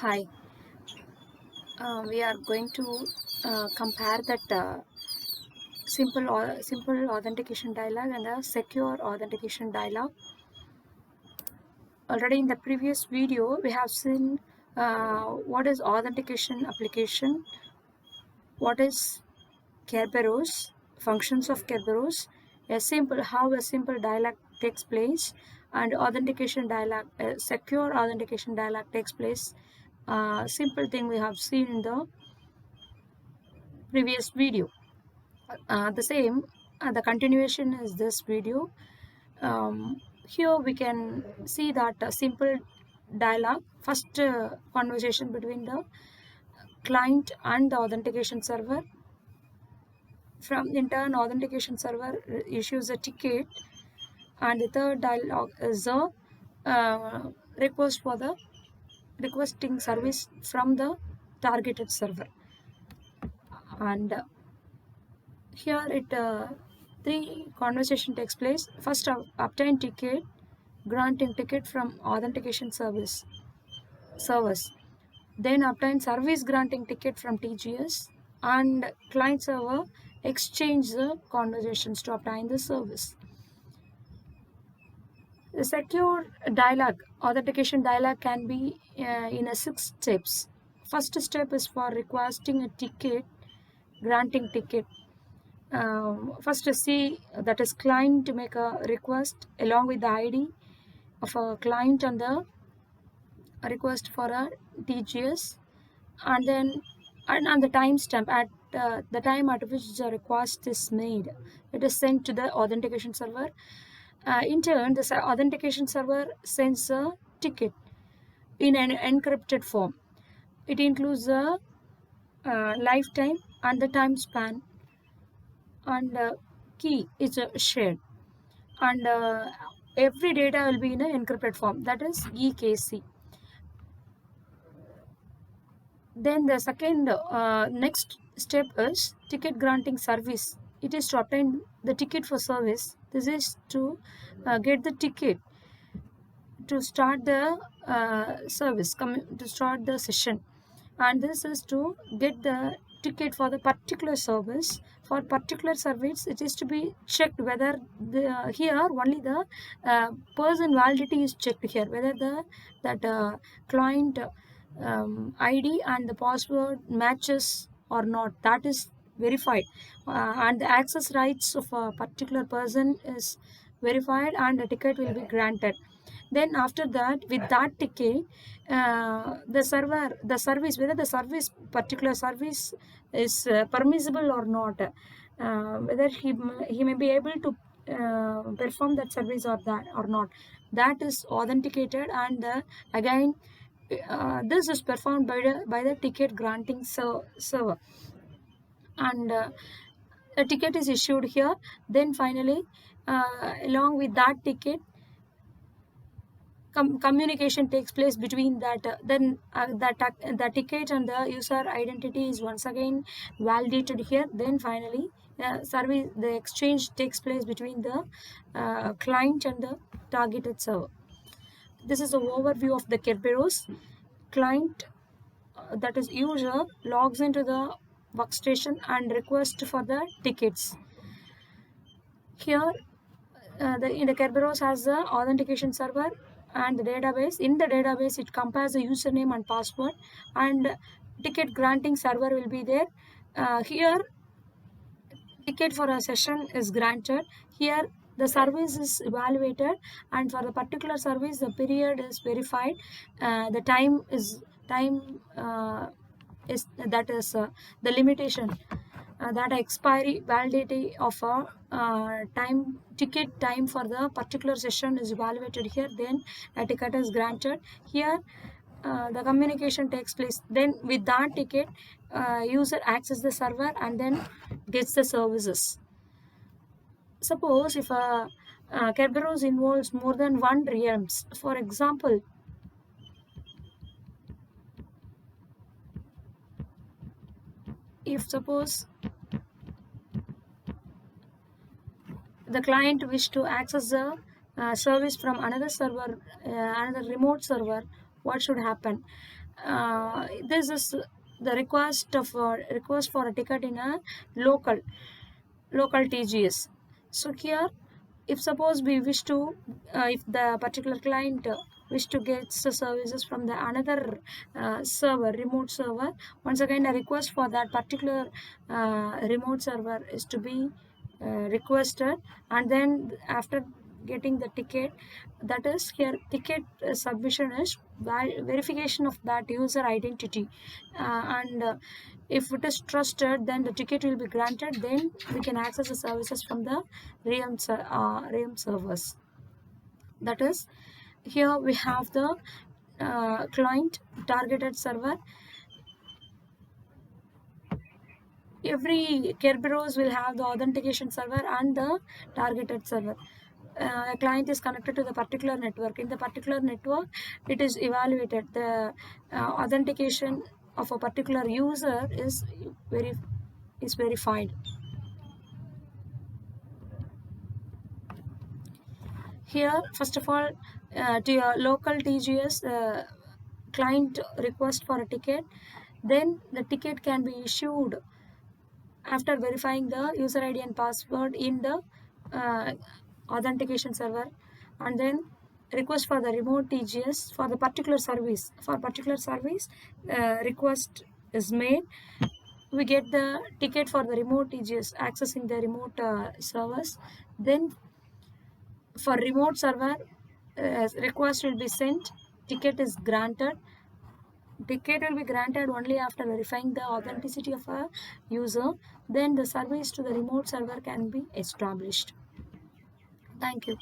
Hi, we are going to compare that simple authentication dialog and a secure authentication dialog. Already in the previous video, we have seen what is authentication application, what is Kerberos, functions of Kerberos, how a simple dialog takes place, and authentication dialog, secure authentication dialog takes place. Simple thing we have seen in the previous video. The continuation is this video. Here we can see that simple dialogue, first conversation between the client and the authentication server. From in turn, authentication server issues a ticket, and the third dialogue is a request for the requesting service from the targeted server. And here it three conversation takes place. First, obtain ticket, granting ticket from authentication servers. Then obtain service granting ticket from TGS, and client server exchange the conversations to obtain the service. The secure dialog, authentication dialog can be in a 6 steps. First step is for requesting a ticket, granting ticket. First see, that is client to make a request along with the ID of a client and the request for a TGS, and then and the timestamp at the time at which the request is made. It is sent to the authentication server. In turn, the authentication server sends a ticket in an encrypted form. It includes the lifetime and the time span, and key is shared, and every data will be in an encrypted form, that is EKC. Then the second next step is ticket granting service. It is to obtain the ticket for service. This is to get the ticket to start the service, to start the session, and this is to get the ticket for the particular service. For particular service, it is to be checked whether here only the person validity is checked here, whether that client ID and the password matches or not. That is verified, and the access rights of a particular person is verified, and the ticket will be granted. Then after that, with that ticket, the service, whether the service, particular service is permissible or not, whether he may be able to perform that service or not, that is authenticated, and again this is performed by the ticket granting server, and a ticket is issued here. Then finally, along with that ticket, communication takes place between that. Then the ticket and the user identity is once again validated here. Then finally, the exchange takes place between the client and the targeted server. This is an overview of the Kerberos. Client, that is user, logs into the workstation and requests for the tickets. Here, in the Kerberos has the authentication server and the database. In the database, it compares the username and password, and ticket granting server will be there. Here, ticket for a session is granted. Here, the service is evaluated, and for the particular service, the period is verified. The time is the limitation, that expiry validity of a ticket time for the particular session is evaluated here. Then a ticket is granted. Here the communication takes place. Then with that ticket, user access the server and then gets the services. Suppose if a Kerberos involves more than one realms, for example, if suppose the client wish to access the service from another server, another remote server, what should happen? This is the request for a ticket in a local TGS. So here, if suppose we wish to, if the particular client wish to get the services from the another server, remote server, once again a request for that particular remote server is to be requested, and then after getting the ticket, that is here ticket submission is verification of that user identity, and if it is trusted, then the ticket will be granted, then we can access the services from the realm servers. That is, here we have the client targeted server. Every Kerberos will have the authentication server and the targeted server. A client is connected to the particular network. In the particular network, it is evaluated. The authentication of a particular user is verified. Here, first of all, to your local TGS, client request for a ticket, then the ticket can be issued after verifying the user ID and password in the authentication server, and then request for the remote TGS for the particular service. For particular service, request is made. We get the ticket for the remote TGS accessing the remote servers. Then for remote server, request will be sent. Ticket is granted. Ticket will be granted only after verifying the authenticity of a user. Then the service to the remote server can be established. Thank you.